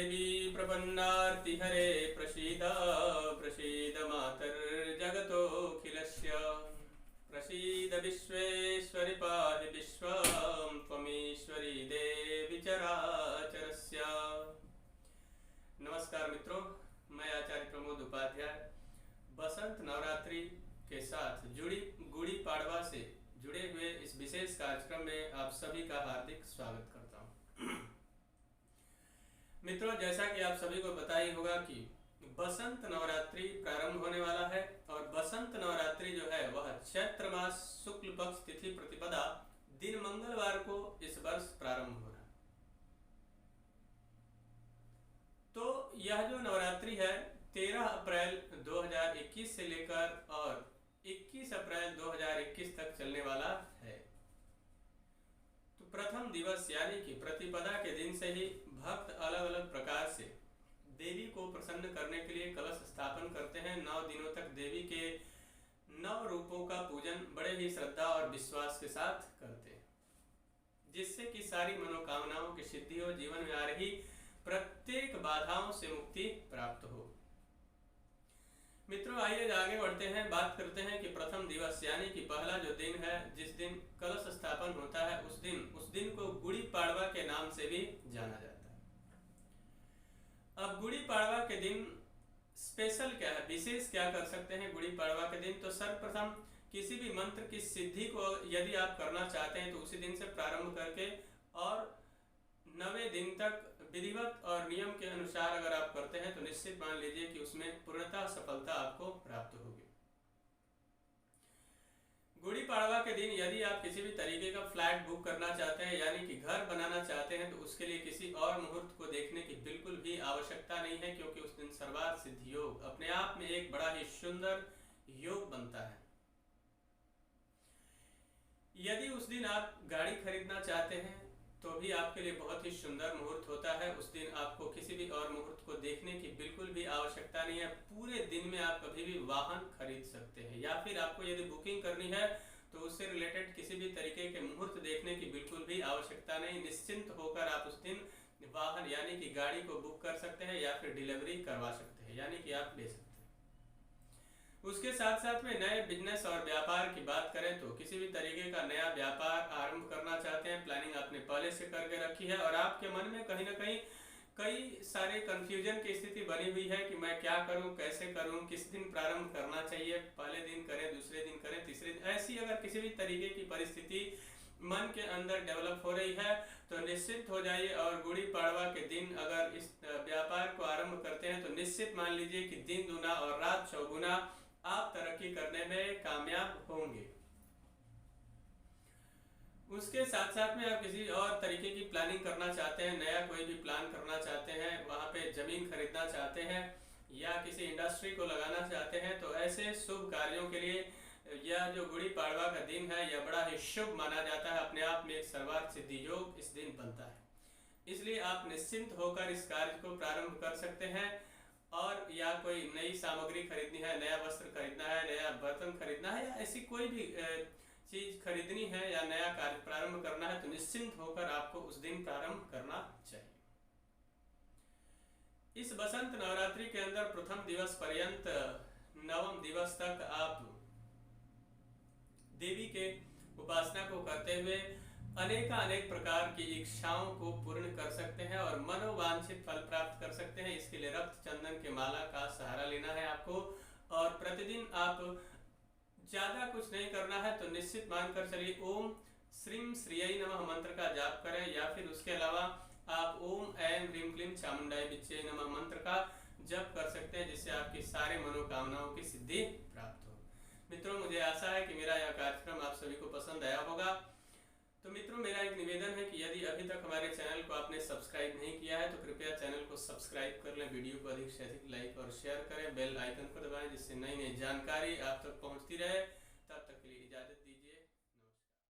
देवी प्रपन्नार्तिहरे प्रसीद प्रसीद मातर्जगतोऽखिलस्य प्रसीद विश्वेश्वरि पाहि विश्वं त्वमीश्वरी देवी चराचरस्य। नमस्कार मित्रों, मैं आचार्य प्रमोद उपाध्याय बसंत नवरात्रि के साथ जुड़ी गुड़ी पाड़वा से जुड़े हुए इस विशेष कार्यक्रम में आप सभी का हार्दिक स्वागत करता हूं। मित्रों, जैसा कि आप सभी को पता ही होगा कि बसंत नवरात्रि प्रारंभ होने वाला है और बसंत नवरात्रि जो है वह चैत्र मास शुक्ल पक्ष तिथि प्रतिपदा दिन मंगलवार को इस वर्ष प्रारंभ हो रहा है। तो यह जो नवरात्रि है 13 अप्रैल 2021 से लेकर और 21 अप्रैल 2021 तक चलने वाला है। तो प्रथम दिवस यानी कि प्रतिपदा के दिन से ही भक्त अलग अलग प्रकार से देवी को प्रसन्न करने के लिए कलश स्थापन करते हैं। 9 दिनों तक देवी के 9 रूपों का पूजन बड़े ही श्रद्धा और विश्वास के साथ करते हैं, जिससे कि सारी मनोकामनाओं की सिद्धि हो, जीवन में आ रही प्रत्येक बाधाओं से मुक्ति प्राप्त हो। मित्रों, आइए आगे बढ़ते हैं, बात करते हैं कि प्रथम दिवस यानी कि पहला जो दिन है, जिस दिन कलश स्थापन होता है, उस दिन को गुड़ी पाड़वा के नाम से भी जाना जाता है। अब गुड़ी पाड़वा के दिन स्पेशल क्या है, विशेष क्या कर सकते हैं गुड़ी पाड़वा के दिन? तो सर्वप्रथम किसी भी मंत्र की सिद्धि को यदि आप करना चाहते हैं तो उसी दिन से प्रारंभ करके और 9वें दिन तक विधिवत और नियम के अनुसार अगर आप करते हैं तो निश्चित मान लीजिए कि उसमें पूर्णतः सफलता आपको प्राप्त होगी। गुड़ी पाड़वा के दिन यदि आप किसी भी तरीके का फ्लैट बुक करना चाहते हैं यानी कि घर बनाना चाहते हैं तो उसके लिए किसी और मुहूर्त को देखने की बिल्कुल भी आवश्यकता नहीं है, क्योंकि उस दिन सर्वार्थ सिद्धि योग अपने आप में एक बड़ा ही सुंदर योग बनता है। यदि उस दिन आप गाड़ी खरीदना चाहते हैं तो भी आपके लिए बहुत ही सुंदर मुहूर्त होता है। उस दिन आपको किसी भी और मुहूर्त को देखने की बिल्कुल भी आवश्यकता नहीं है। पूरे दिन में आप कभी भी वाहन खरीद सकते हैं, या फिर आपको यदि बुकिंग करनी है तो उससे रिलेटेड किसी भी तरीके के मुहूर्त देखने की बिल्कुल भी आवश्यकता नहीं। निश्चिंत होकर आप उस दिन वाहन यानी कि गाड़ी को बुक कर सकते हैं या फिर डिलीवरी करवा सकते हैं, यानी कि आप ले सकते हैं। उसके साथ साथ में नए बिजनेस और व्यापार की बात करें तो किसी भी तरीके का नया व्यापार आरंभ करना चाहते हैं, प्लानिंग आपने पहले से करके रखी है और आपके मन में कहीं ना कहीं कई सारे कंफ्यूजन की स्थिति बनी हुई है कि मैं क्या करूं, कैसे करूं, किस दिन प्रारंभ करना चाहिए, पहले दिन करें, दूसरे दिन करें, तीसरे दिन, ऐसी अगर किसी भी तरीके की परिस्थिति मन के अंदर डेवलप हो रही है तो निश्चित हो जाइए और गुड़ी पाड़वा के दिन अगर इस व्यापार को आरंभ करते हैं तो निश्चित मान लीजिए कि दिन दूना और रात चौगुना आप तरक्की करने में कामयाब होंगे। उसके साथ साथ में आप किसी और तरीके की प्लानिंग करना चाहते हैं, नया कोई भी प्लान करना चाहते हैं, वहां पे जमीन खरीदना चाहते हैं या किसी इंडस्ट्री को लगाना चाहते हैं, तो ऐसे शुभ कार्यों के लिए यह जो गुड़ी पाड़वा का दिन है यह बड़ा ही शुभ माना जाता है। अपने आप में एक सर्वार्थ सिद्धि योग इस दिन बनता है, इसलिए आप निश्चिंत होकर इस कार्य को प्रारंभ कर सकते हैं। और या कोई नई सामग्री खरीदनी है, नया वस्त्र खरीदना है, नया बर्तन खरीदना है या ऐसी कोई भी चीज खरीदनी है या नया कार्य प्रारंभ करना है तो निश्चिंत होकर आपको उस दिन प्रारंभ करना चाहिए। इस बसंत नवरात्रि के अंदर प्रथम दिवस पर्यंत 9वें दिवस तक आप देवी के उपासना को करते हुए अनेक प्रकार की इच्छाओं को पूर्ण कर सकते हैं और मनोवांछित फल प्राप्त कर सकते हैं। इसके लिए रक्त चंदन के माला का सहारा लेना है आपको और प्रतिदिन आप ज्यादा कुछ नहीं करना है तो निश्चित मानकर चलिए ओम श्रीम श्रीयै नमः मंत्र का जाप करें, या फिर उसके अलावा आप ओम ऐं ह्रीं क्लीं चामुंडाय विच्चे नमः मंत्र का जप कर सकते हैं, जिससे आपकी सारे मनोकामनाओं की सिद्धि प्राप्त हो। मित्रों, मुझे आशा है कि मेरा यह कार्यक्रम आप सभी को पसंद आया होगा। तो मित्रों, मेरा एक निवेदन है कि यदि अभी तक हमारे चैनल को आपने सब्सक्राइब नहीं किया है तो कृपया चैनल को सब्सक्राइब कर लें, वीडियो को अधिक से अधिक लाइक और शेयर करें, बेल आइकन को दबाएं जिससे नई नई जानकारी आप तक पहुंचती रहे।